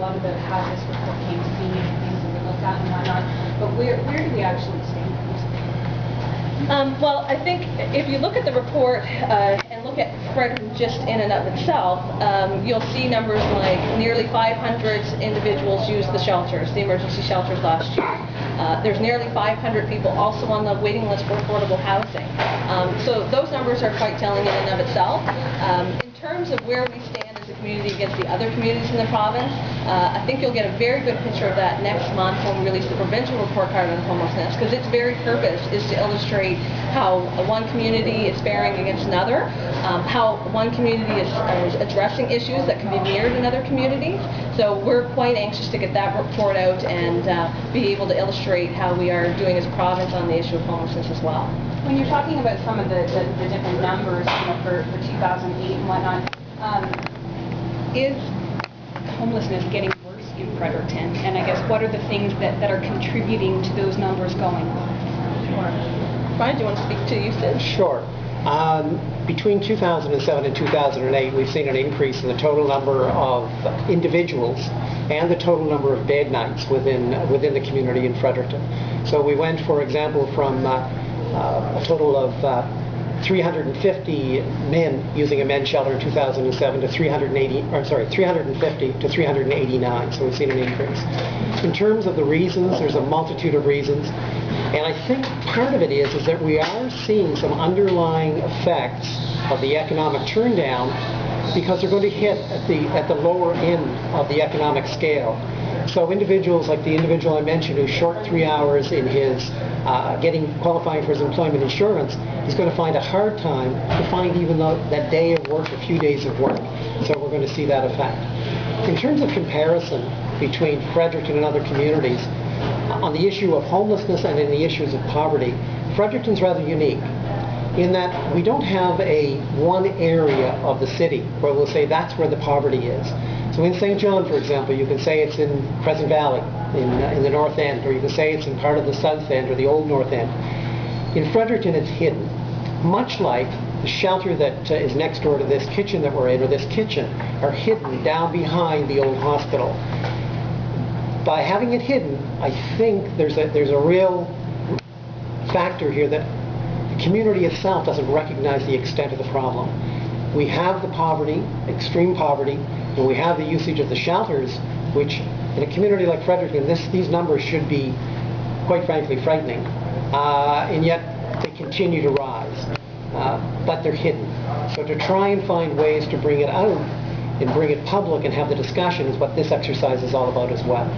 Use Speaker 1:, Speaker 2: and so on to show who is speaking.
Speaker 1: lot about how this report came to be and things that we looked at and whatnot, but where do we actually stand?
Speaker 2: Well, I think if you look at the report and look at Fredericton just in and of itself, you'll see numbers like nearly 500 individuals used the shelters, the emergency shelters last year. There's nearly 500 people also on the waiting list for affordable housing. So those numbers are quite telling in and of itself. In terms of where we stand as a community against the other communities in the province, I think you'll get a very good picture of that next month when we release the provincial report card on homelessness, because its very purpose is to illustrate how one community is faring against another, how one community is addressing issues that can be mirrored in other communities. So we're quite anxious to get that report out and be able to illustrate how we are doing as a province on the issue of homelessness as well.
Speaker 1: When you're talking about some of the different numbers, for 2008 and whatnot, is homelessness getting worse in Fredericton? And I guess what are the things that are contributing to those numbers going up?
Speaker 2: Sure. Brian, do you want to speak to you, Sid?
Speaker 3: Sure. Between 2007 and 2008, we've seen an increase in the total number of individuals and the total number of bed nights within the community in Fredericton. So we went, for example, from a total of 350 men using a men's shelter in 2007 to 350 to 389. So we've seen an increase. In terms of the reasons, there's a multitude of reasons. And I think part of it is that we are seeing some underlying effects of the economic turndown because they're going to hit at the lower end of the economic scale. So individuals like the individual I mentioned who's short 3 hours in his qualifying for his employment insurance, he's going to find a hard time to find even that day of work, a few days of work. So we're going to see that effect. In terms of comparison between Fredericton and other communities, on the issue of homelessness and in the issues of poverty, Fredericton's rather unique in that we don't have one area of the city where we'll say that's where the poverty is. So in St. John, for example, you can say it's in Crescent Valley, in the North End, or you can say it's in part of the South End or the Old North End. In Fredericton, it's hidden, much like the shelter that is next door to this kitchen that we're in, or this kitchen, are hidden down behind the old hospital. By having it hidden, I think there's a real factor here that the community itself doesn't recognize the extent of the problem. We have the poverty, extreme poverty, and we have the usage of the shelters, which in a community like Fredericton, these numbers should be, quite frankly, frightening. And yet they continue to rise, but they're hidden. So to try and find ways to bring it out and bring it public and have the discussion is what this exercise is all about as well.